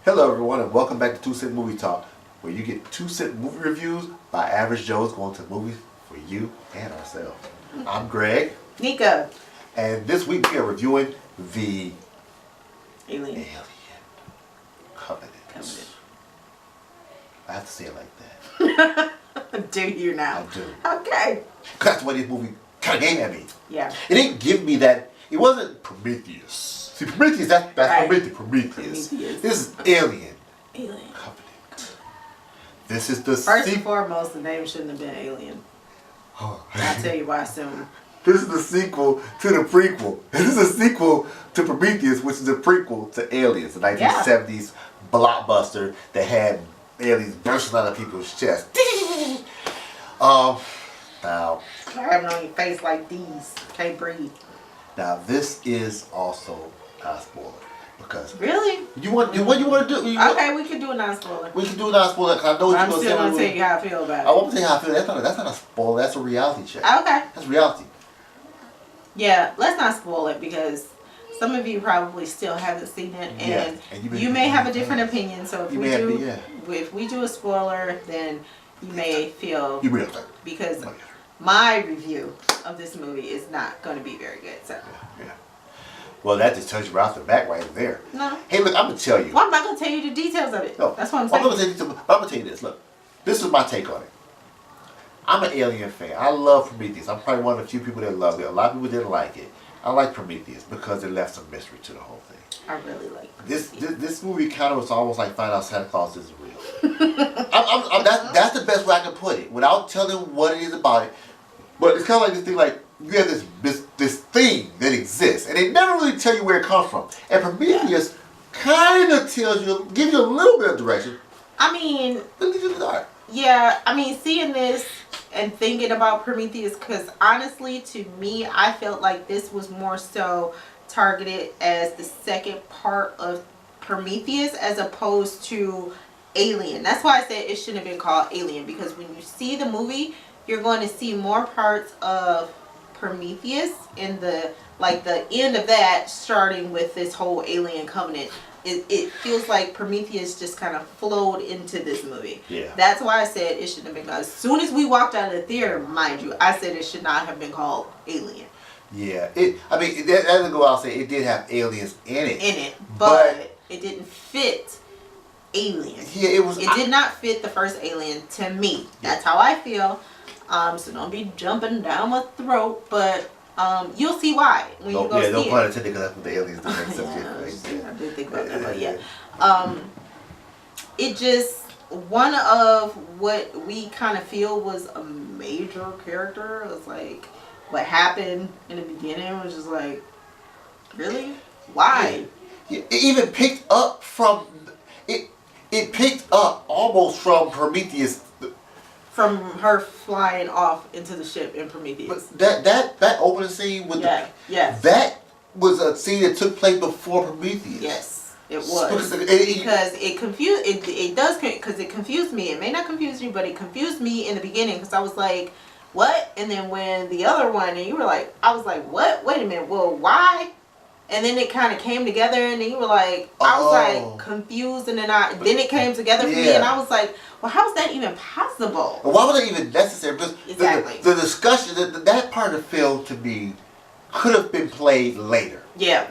Hello everyone and welcome back to 2 Cent Movie Talk, where you get 2 Cent movie reviews by average Joes going to movies for you and ourselves. I'm Greg. Nika. And this week we are reviewing the Alien Covenant. I have to say it like that. Do you now? I do. Okay. Because that's what this movie kind of gave at me. Yeah. It didn't give me that. It wasn't Prometheus. See, Prometheus, that's Right. Prometheus. Prometheus. This is Alien Alien. Covenant. This is the First and sequel. foremost, the name shouldn't have been Alien. I'll tell you why soon. This is the sequel to the prequel. This is a sequel to Prometheus, which is a prequel to Aliens, the 1970s blockbuster that had aliens bursting out of people's chests. Now Having on your face like these. Can't breathe. this is also not a spoiler because Really? what you want to do? Okay, we can do a non-spoiler. We can do a non-spoiler because I know what I'm you're still going gonna to tell you how I feel about I it. won't tell you how I feel. That's not a spoiler. That's a reality check. Okay. That's reality. Yeah, let's not spoil it because some of you probably still haven't seen it, and you may have a different opinion. So if we do a spoiler, then you may feel You will think. because my review of this movie is not going to be very good. So Yeah. Well, that just tells you right off the back right there. no. Hey, look, I'm gonna tell you. Well, I'm not going to tell you the details of it. No, That's what I'm I'm saying. gonna tell you this. Look, this is my take on it. I'm an Alien fan. I love Prometheus. I'm probably one of the few people that love it. A lot of people didn't like it. I like Prometheus because it left some mystery to the whole thing. I really like This movie kind of was almost like finding out Santa Claus isn't real. That's the best way I can put it without telling what it is about it. But it's kind of like this thing, like you have this thing that exists, and they never really tell you where it comes from. And Prometheus kind of tells you, gives you a little bit of direction. I mean, But leaves you in the dark. yeah, I mean, seeing this and thinking about Prometheus, because honestly, to me, I felt like this was more so targeted as the second part of Prometheus as opposed to Alien. That's why I said it shouldn't have been called Alien, because when you see the movie, you're going to see more parts of Prometheus in the end of that, starting with this whole Alien Covenant. It feels like Prometheus just kind of flowed into this movie. Yeah. That's why I said it shouldn't have been called. As soon as we walked out of the theater, mind you, I said it should not have been called Alien. Yeah. That's go I'll say it did have aliens in it. But it didn't fit Alien. Yeah, it was. It did not fit the first Alien to me. That's how I feel. So don't be jumping down my throat, but you'll see why when you go see it. No pun intended, because that's what the aliens do. I did think about that, but yeah. It just, one of what we kind of feel was a major character. It was like, what happened in the beginning was just like, really? Why? Yeah, it even picked up from it. It picked up almost from Prometheus. From her flying off into the ship in Prometheus. But that opening scene with that was a scene that took place before Prometheus. Yes, it was. Because it confused it does, because it confused me. It may not confuse you, but it confused me in the beginning because I was like, what? And then when the other one, and you were like, I was like, what? Wait a minute. Well, why? And then it kind of came together, and then you were like, I was like confused, and then it came together for me, and I was like, well, how is that even possible? Why was that even necessary? Because exactly. the discussion, that part of the film to me could have been played later. Yeah.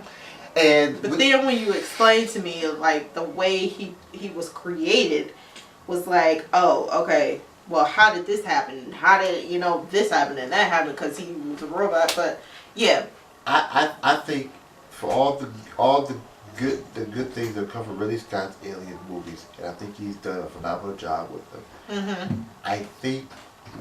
But then when you explained to me like the way he was created was like, oh, okay. Well, how did this happen? How did this happen and that happened because he was a robot? But yeah, I think for all the good things that come from Ridley Scott's Alien movies, and I think he's done a phenomenal job with them. Mm-hmm. I think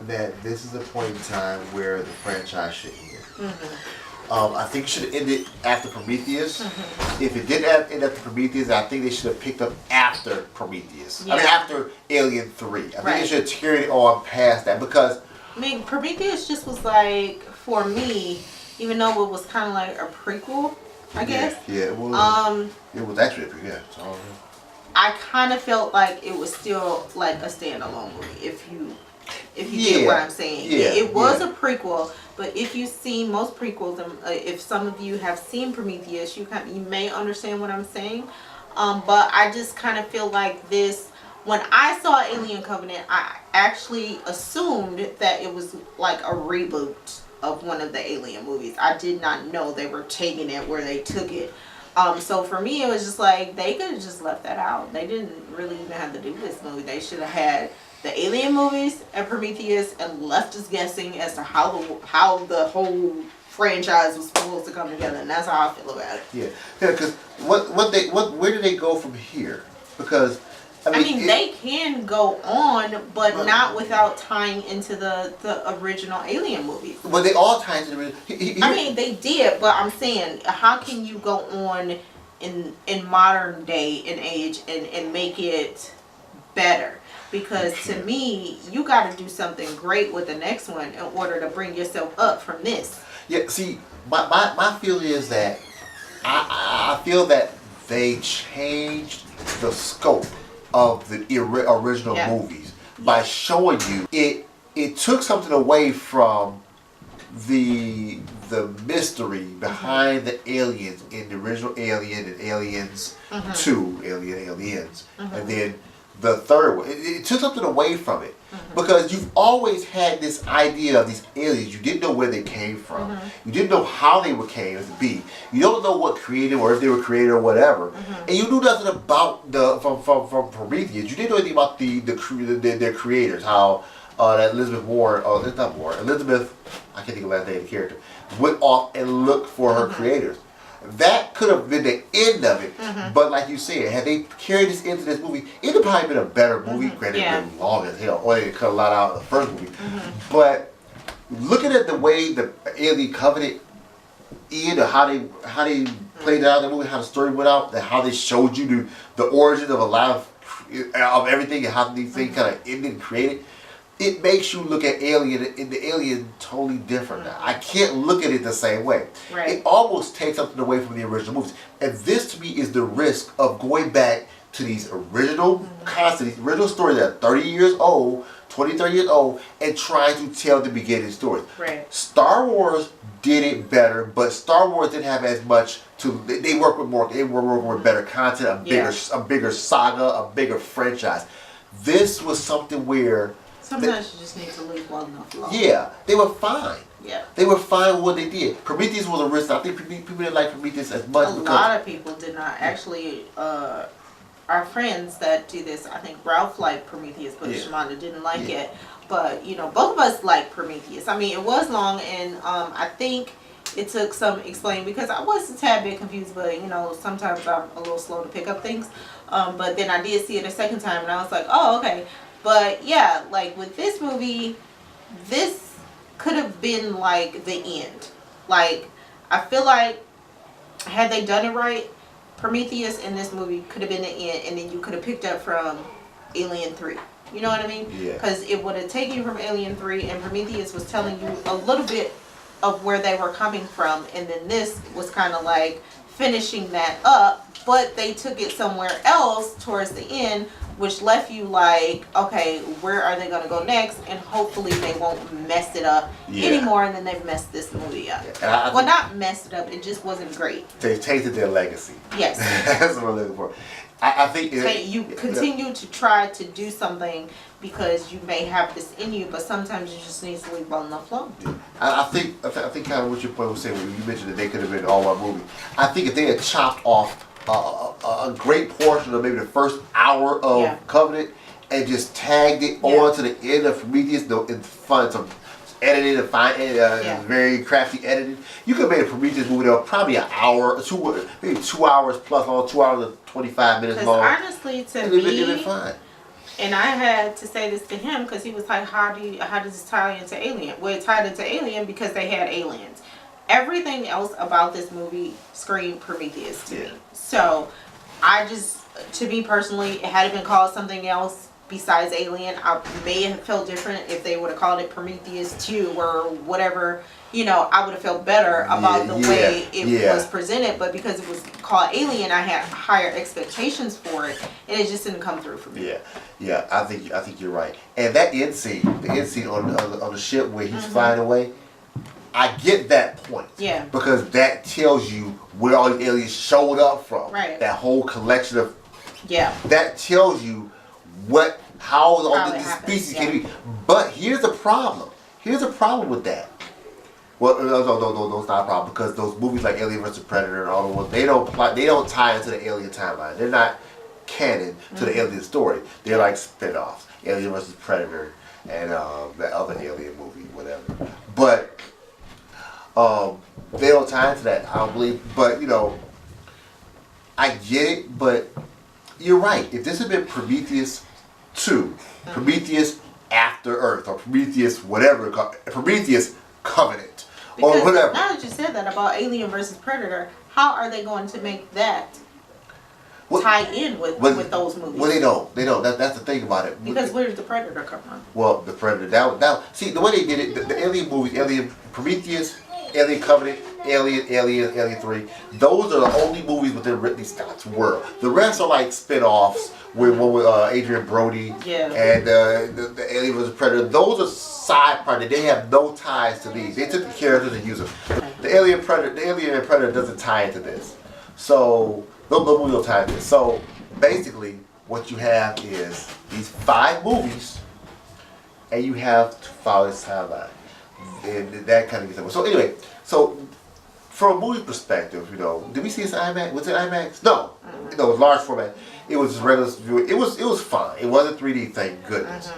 that this is a point in time where the franchise should end. Mm-hmm. I think it should have ended after Prometheus. Mm-hmm. If it didn't end after Prometheus, I think they should have picked up after Prometheus. Yeah. I mean, after Alien 3. I think Right. they should have carried on past that because... I mean, Prometheus just was like, for me, even though it was kind of like a prequel, I guess. Yeah, it was. It was actually a prequel, yeah. So, I kind of felt like it was still like a standalone movie, if you get what I'm saying. Yeah, it was a prequel, but if you've seen most prequels, if some of you have seen Prometheus, you may understand what I'm saying. But I just kind of feel like this. When I saw Alien Covenant, I actually assumed that it was like a reboot of one of the Alien movies. I did not know they were taking it where they took it. So for me, it was just like they could have just left that out. They didn't really even have to do this movie. They should have had the Alien movies and Prometheus and left us guessing as to how the whole franchise was supposed to come together, and that's how I feel about it. Yeah, because where do they go from here? Because I mean, they can go on, but not without tying into the original Alien movies. Well, they all tie into the. I mean, they did, but I'm saying, how can you go on in modern day and age and make it better? Because to me, you got to do something great with the next one in order to bring yourself up from this. Yeah, see, my feeling is that I feel that they changed the scope of the original movies by showing you it took something away from the mystery behind the aliens in the original Alien and Aliens 2, Aliens, and then the third one. It took something away from it because you've always had this idea of these aliens. You didn't know where they came from. You didn't know how they came to be. You don't know what created them or if they were created or whatever. And you knew nothing about from Prometheus. You didn't know anything about their creators. How that Elizabeth Warren, it's not Warren, Elizabeth, I can't think of the last name of the character, went off and looked for her creators. That could have been the end of it, but like you said, had they carried this into this movie, it'd have probably been a better movie. Granted, it been long as hell, or they cut a lot out of the first movie. But looking at the way the Alien Covenant ended, or how they played out the movie, how the story went out, and how they showed you the origin of a lot of everything and how these things kind of ended and created. It makes you look at the Alien totally different now. I can't look at it the same way. Right. It almost takes something away from the original movies. And this to me is the risk of going back to these original concepts, these original stories that are 30 years old, 20, 30 years old, and trying to tell the beginning stories. Right. Star Wars did it better, but Star Wars didn't have as much to. They work with more. They were working with better content, a bigger saga, a bigger franchise. This was something where. Sometimes you just need to leave well enough alone. Yeah, they were fine. Yeah. They were fine with what they did. Prometheus was a risk. I think people didn't like Prometheus as much. A lot of people did not. Actually, our friends that do this, I think Ralph liked Prometheus, but Shamanda didn't like it. But, both of us liked Prometheus. I mean, it was long, and I think it took some explaining because I was a tad bit confused, but, sometimes I'm a little slow to pick up things. But then I did see it a second time, and I was like, oh, okay. But yeah, like with this movie, this could have been like the end. Like, I feel like had they done it right, Prometheus in this movie could have been the end, and then you could have picked up from Alien 3. You know what I mean? Yeah. Because it would have taken you from Alien 3, and Prometheus was telling you a little bit of where they were coming from, and then this was kind of like finishing that up, but they took it somewhere else towards the end, which left you like, okay, where are they going to go next? And hopefully they won't mess it up anymore than they've messed this movie up. Well, not messed it up, it just wasn't great. They've tasted their legacy. Yes. That's what I'm looking for. I think you continue to try to do something because you may have this in you, but sometimes you just need to leave well enough alone. I think kind of what your point was saying when you mentioned that they could have been all one movie. I think if they had chopped off a great portion of maybe the first hour of Covenant and just tagged it on to the end of Prometheus and find some editing and very crafty editing, you could have made a Prometheus movie that was probably an hour, maybe 2 hours plus long, 2 hours and 25 minutes long. Honestly, to me, it'd been fine. And I had to say this to him because he was like, how does this tie into Alien? Well, it tied into Alien because they had aliens. Everything else about this movie screamed Prometheus to me. So, to me personally, had it been called something else besides Alien, I may have felt different if they would have called it Prometheus 2 or whatever. I would have felt better about the way it was presented, but because it was called Alien, I had higher expectations for it, and it just didn't come through for me. Yeah, I think you're right. And that end scene, the end scene on the ship where he's flying away, I get that point. Yeah. Because that tells you where all the aliens showed up from. Right. That whole collection of. Yeah. That tells you how all these happens, species can be. But here's the problem. Here's the problem with that. Well, no, it's not a problem because those movies like Alien vs Predator and all the ones they don't tie into the alien timeline. They're not canon to the alien story. They're like spin-offs. Alien vs Predator and that other alien movie, whatever. But they don't tie into that, I don't believe. But I get it. But you're right. If this had been Prometheus 2, Prometheus After Earth, or Prometheus whatever, Prometheus Covenant, because or whatever. Now that you said that about Alien versus Predator, how are they going to make that tie in with those movies? Well, they don't. That's the thing about it. Because where does the Predator come from? Well, the Predator. That see the way they did it. The Alien movies, Alien Prometheus, Alien Covenant, Alien 3. Those are the only movies within Ridley Scott's world. The rest are like spin-offs with one with Adrian Brody and the Alien vs Predator. Those are side projects. They have no ties to these. They took the characters and used them. The Alien and Predator doesn't tie into this. So no movie will tie into this. So basically, what you have is these 5 movies, and you have to follow this timeline, and that kind of gets up. So anyway, from a movie perspective, did we see this in IMAX? Was it IMAX? No, it was large format. It was just regular viewing. It was fine. It wasn't 3D, thank goodness.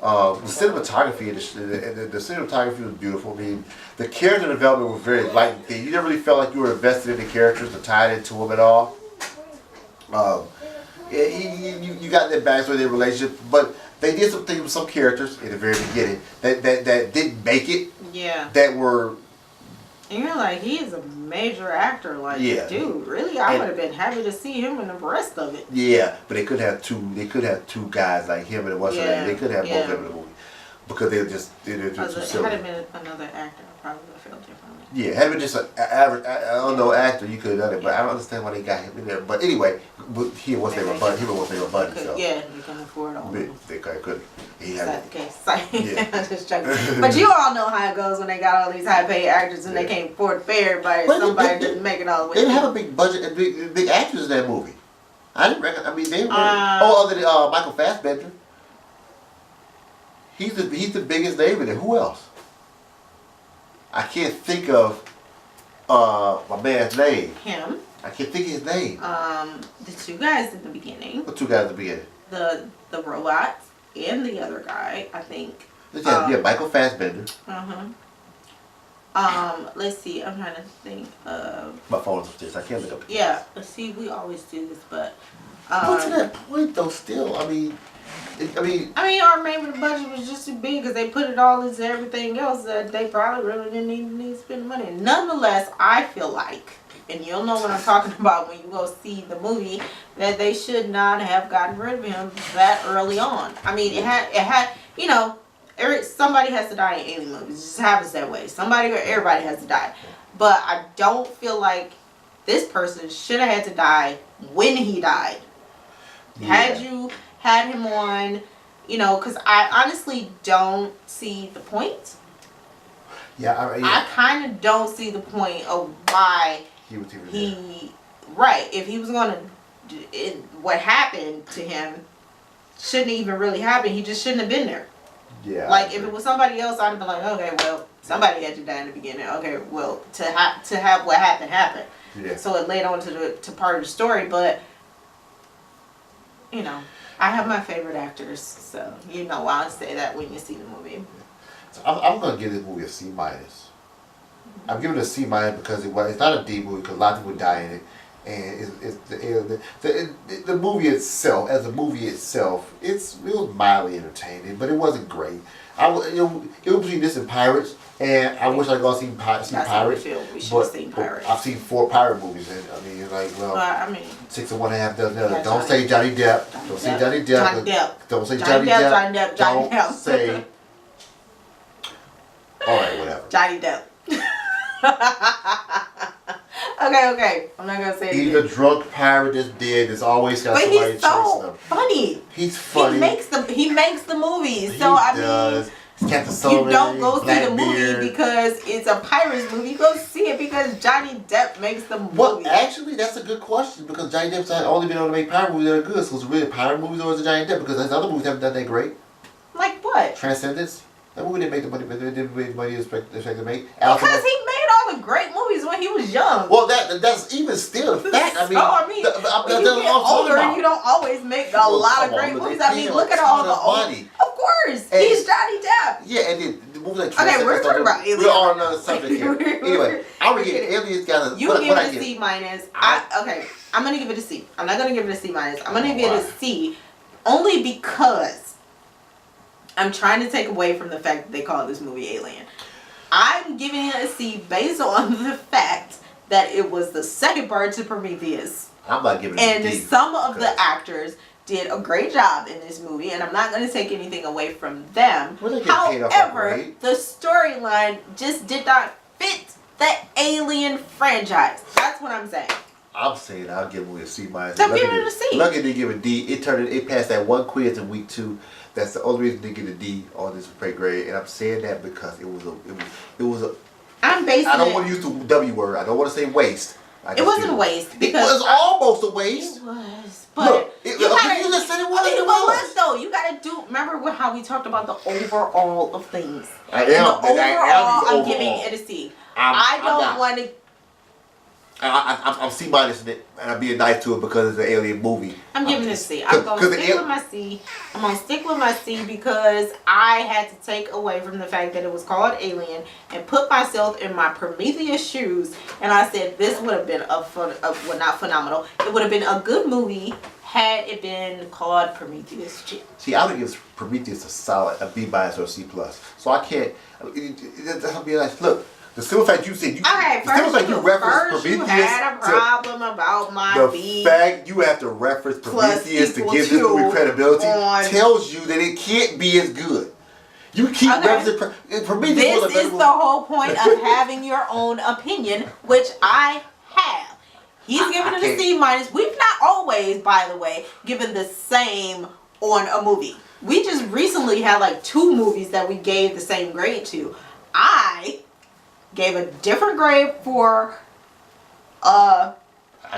The cinematography, the cinematography was beautiful. I mean, the character development was very light. You never really felt like you were invested in the characters or tied into them at all. You got their backstory, their relationship, but they did some things with some characters in the very beginning that didn't make it. Yeah. That were. And you're like, he is a major actor. Like, yeah. Dude, really, I would have been happy to see him in the rest of it. Yeah, but they could have two. They could have 2 guys like him and what's They could have both of them in the movie because they're just too silly. Had it been another actor, I probably would have felt differently. Yeah, had it been just an average, actor, you could have done it. But I don't understand why they got him in there. But anyway, he was their buddy. So yeah, you can afford all. They couldn't. That's the case. Just joking. But you all know how it goes when they got all these high-paid actors and they can't afford to pay everybody. Somebody didn't make it all the way. They didn't have a big budget and big actors in that movie. I didn't reckon. I mean, they were. Other than Michael Fassbender. He's the biggest name in it. Who else? I can't think of my man's name. Him. I can't think of his name. The 2 guys in the beginning. The 2 guys at the beginning. The robots and the other guy, I think. Yeah, Michael Fassbender. Let's see. I'm trying to think of. My phone's upstairs. I can't look up. Yeah. Let's see. We always do this, but. But to that point, though, still, I mean, or maybe the budget was just too big because they put it all into everything else that they probably really didn't even need to spend the money. Nonetheless, I feel like, and you'll know what I'm talking about when you go see the movie, that they should not have gotten rid of him that early on. I mean, it had, somebody has to die in alien movies. It just happens that way. Somebody or everybody has to die. But I don't feel like this person should have had to die when he died. Yeah. Had you had him on, because I honestly don't see the point. Yeah, I kind of don't see the point of why right. If he was going to, what happened to him shouldn't even really happen. He just shouldn't have been there. Yeah. Like if it was somebody else, I'd have been like, okay, well, somebody had to die in the beginning. Okay, well, to have what happened. Yeah. So it led on to part of the story, but. I have my favorite actors, so I'll say that when you see the movie. So I'm gonna give this movie a C-. I'm giving it a C- because it's not a D movie because a lot of people die in it, and the movie itself, as a movie itself, it was mildly entertaining, but it wasn't great. It was between this and Pirates, and I wish I could see Pirates. We should have seen Pirates. I've seen 4 pirate movies, and I mean, 6 and 1/2 dozen other. Don't say Johnny Depp. Don't say Johnny Depp. Don't say Johnny Depp. Don't say. All right, whatever. Johnny Depp. Okay. I'm not gonna say he's a drunk pirate that's dead. That's always got somebody chasing him. Funny. He's funny. He makes the movies. So I mean, Captain Sullivan. You don't go see the Blackbeard. movie because it's a Pirates movie. You go see it because Johnny Depp makes the movie. Well, actually, that's a good question because Johnny Depp's only been able to make pirate movies that are good. So it's really pirate movies or is it Johnny Depp? Because his other movies haven't done that great. Like what? Transcendence. That movie didn't make the money, but it didn't make the money expected to make. Because he made all the great movies when he was young. Well, that's even still the fact. I mean, when you get older, you don't always make a lot of great movies. I mean, look at all the old. money. Of course, he's Johnny Depp. Yeah, and then the movie like Okay, we're talking about Alien. We're on another subject here. Anyway, I would give Aliens got a. You what, give what it I a give? C minus. Okay, I'm gonna give it a C. I'm not gonna give it a C minus. I'm gonna give it a C, only because I'm trying to take away from the fact that they call this movie Alien. I'm giving it a C based on the fact that it was the second part to Prometheus. I'm not giving it a D. And some of the actors did a great job in this movie, and I'm not going to take anything away from them. Well, they get paid off However, great. the storyline just did not fit the Alien franchise. That's what I'm saying. I'm saying I'll give it a C minus. So give it a C. Lucky they give it a D. It passed that one quiz in week 2. That's the only reason they get a D on this pay grade, and I'm saying that because it was a. I'm basing I don't want to use the W word. I don't want to say waste. It wasn't a waste because it was almost a waste. It was, but look, you just said it wasn't. Okay, It but was. look though, you gotta do. Remember how we talked about the overall of things. I am. And the and I am overall, the I'm giving overall. it a C. I'm I don't not. want to. I'm C minus in it, and I'm being nice to it because it's an alien movie. I'm giving it a C. I'm gonna stick with my C. I'm gonna stick with my C because I had to take away from the fact that it was called Alien and put myself in my Prometheus shoes, and I said this would have been well, not phenomenal. It would have been a good movie had it been called Prometheus. See, I would give Prometheus a B minus or a C plus. So I can't. I'll be like, look. The simple fact you said you, okay, the simple fact you referenced you Prometheus had a problem about my the B. fact you have to reference Prometheus to give this movie credibility tells you that it can't be as good. You keep referencing Prometheus. This is the whole point of having your own opinion, which I have. He's giving it a C minus. We've not always, by the way, given the same on a movie. We just recently had like 2 movies that we gave the same grade to. I gave a different grade for I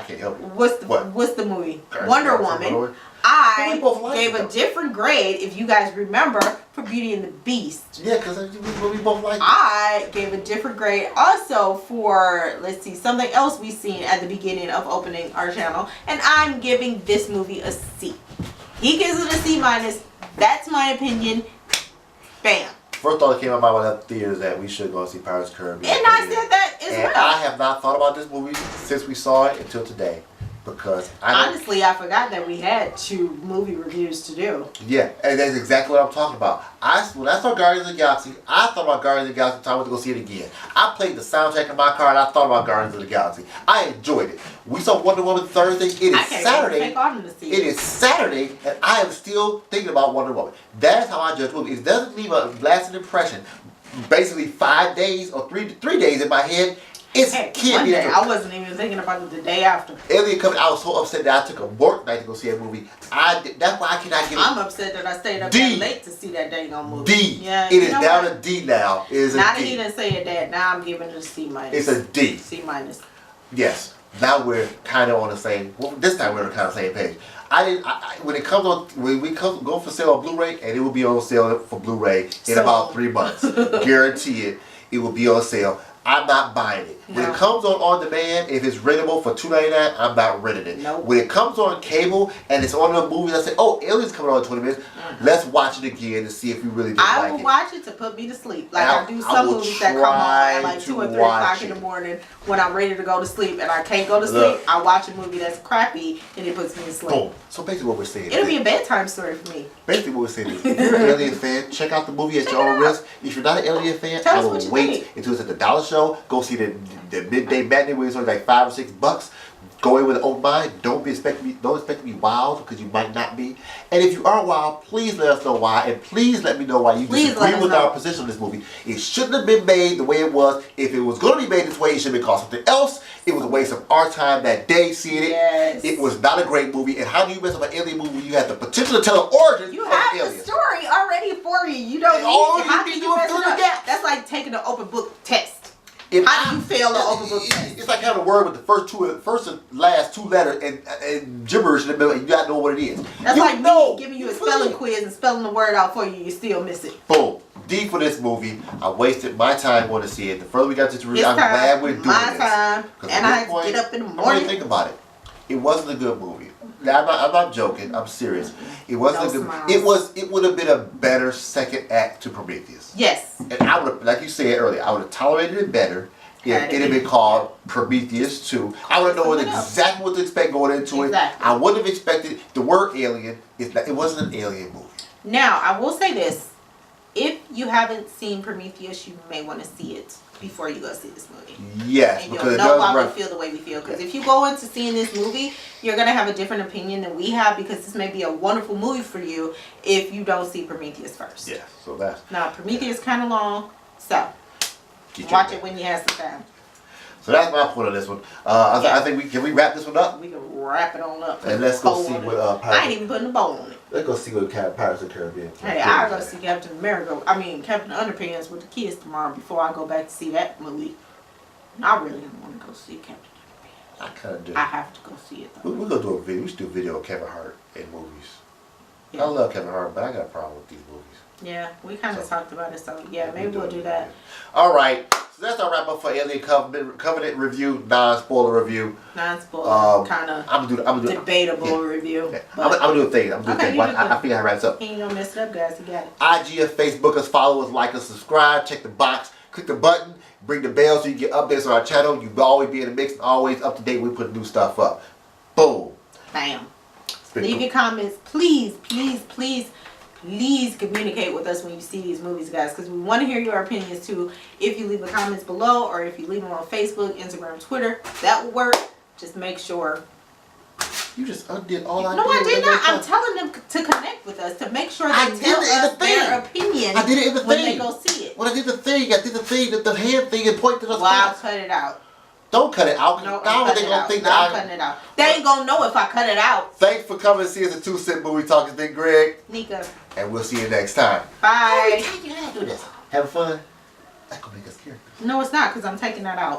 can't help it. What's the movie? Wonder Woman. I gave a different grade, if you guys remember, for Beauty and the Beast. Yeah, because we both like it. I gave a different grade also for, let's see, something else we seen at the beginning of opening our channel, and I'm giving this movie a C. He gives it a C minus. That's my opinion. Bam. First thought that came out of my theater is that we should go see Pirates of the Caribbean. And I said that as well. I have not thought about this movie since we saw it until today. Because honestly, I forgot that we had 2 movie reviews to do. Yeah, and that's exactly what I'm talking about. When I saw Guardians of the Galaxy, I thought about Guardians of the Galaxy. I went to go see it again. I played the soundtrack in my car, and I thought about Guardians of the Galaxy. I enjoyed it. We saw Wonder Woman Thursday. It is Saturday. It is Saturday, and I am still thinking about Wonder Woman. That's how I judge movies. It doesn't leave a lasting impression. Basically, 5 days or 3 days in my head. I wasn't even thinking about it the day after. Alien coming, I was so upset that I took a work night to go see a movie. That's why I cannot give it. I'm upset that I stayed up that late to see that dang old movie. D. Yeah, it is down to D now. It is now a D. that he didn't say it that, now I'm giving it a C minus. It's a D. C minus. Yes. Now we're kind of on the same. Well, this time we're on the kind of same page. When it comes on, when we go for sale on Blu-ray, and it will be on sale for Blu-ray in about 3 months. Guarantee it. It will be on sale. I'm not buying it. When it comes on demand, if it's rentable for $2.99, I'm not renting it. Nope. When it comes on cable and it's on the movies, I say, oh, Alien's coming on in 20 minutes. Let's watch it again to see if we really did like it. I will watch it to put me to sleep. Like I do some movies that come on at like 2 or 3 o'clock in the morning when I'm ready to go to sleep and I can't go to sleep. I watch a movie that's crappy and it puts me to sleep. Boom. So basically what we're saying It'll be a bedtime story for me. Basically what we're saying is, if you're an Alien fan, check out the movie at your own risk. If you're not an Alien fan, I will wait until it's at the dollar show. Go see the midday matinee where it's only like $5 or $6. Go in with an open mind. Don't expect to be wild because you might not be. And if you are wild, please let us know why. And please let me know why you disagree with our position on this movie. It shouldn't have been made the way it was. If it was going to be made this way, it should have been called something else. It was a waste of our time that day seeing it. Yes. It was not a great movie. And how do you mess up an alien movie when you have the potential to tell an origin You of have aliens? the story already for story. You don't All need. you How need can to you do is mess fill it the up? gaps. That's like taking an open book test. If How do you fail the open book test? It's like having a word with the first and last two letters and gibberish in the middle, and you gotta know what it is. That's you like know. me giving you a spelling quiz and spelling the word out for you. You still miss it. Boom. D for this movie. I wasted my time going to see it. The further we got to review, This I'm glad we're time, doing my this. time, 'Cause and at I this had to point, get up in the I really morning. think about it. It wasn't a good movie. Now, I'm not joking. I'm serious. It wasn't No a good. smiles. It would have been a better second act to Prometheus. Yes. And I would have, like you said earlier, I would have tolerated it better if Had it had been called Prometheus 2. I would have known Something else. exactly what to expect going into Exactly. it. I wouldn't have expected the word alien. It wasn't an alien movie. Now, I will say this. If you haven't seen Prometheus, you may want to see it before you go see this movie. Yes, And because you'll it know why does we feel the way we feel. Because if you go into seeing this movie, you're going to have a different opinion than we have, because this may be a wonderful movie for you if you don't see Prometheus first. Yeah, so that's. Now, Prometheus is kind of long, so Get watch your- it when you have some time. So that's my point on this one. I think we wrap this one up We can wrap it on up. and let's go Cold see on it. what I ain't even putting a bow on it. let's go see what Pirates of the Caribbean. Hey, I'll go see Captain America. I mean, Captain Underpants with the kids tomorrow before I go back to see that movie. I really don't want to go see Captain Underpants. I kind of do. I have to go see it though. We're gonna do a video. We should do a video of Kevin Hart in movies. Yeah. I love Kevin Hart, but I got a problem with these movies. Yeah, we kind of So- talked about it, so yeah, maybe we'll do that. All right. So that's our wrap up for Alien Covenant review, non-spoiler review. Non-spoiler, kind of I'm gonna do debatable yeah. review. Yeah. But I'm gonna do a thing. I'm gonna do Okay, a thing. you do I think I wraps up. he ain't gonna mess it up, guys. You got it. IG and Facebook us, follow us, like us, subscribe, check the box, click the button, bring the bell so you get updates on our channel. You will always be in the mix, always up to date when we put new stuff up. Boom. Bam. It's been Leave cool. your comments, please, please, please. Please communicate with us when you see these movies, guys, because we want to hear your opinions too. If you leave the comments below, or if you leave them on Facebook, Instagram, Twitter, that will work. Just make sure. You just undid all I No, did. I did with not. that I'm telling them to connect with us, to make sure I they did tell it in the us their thing. opinion I did it in the when thing. they go see it. When I did the thing, the hand thing and pointed us Well, I'll back. cut it out. Don't cut it out. No, Now I'm they cutting it gonna out. think No, I'm that cutting it out. They ain't gonna know if I cut it out. Thanks for coming to see us at 2 Cent Movie Talk. It's been Greg, Nika. and we'll see you next time. Bye. You gotta do this. Having fun? That gonna make us characters. No, it's not, because I'm taking that out.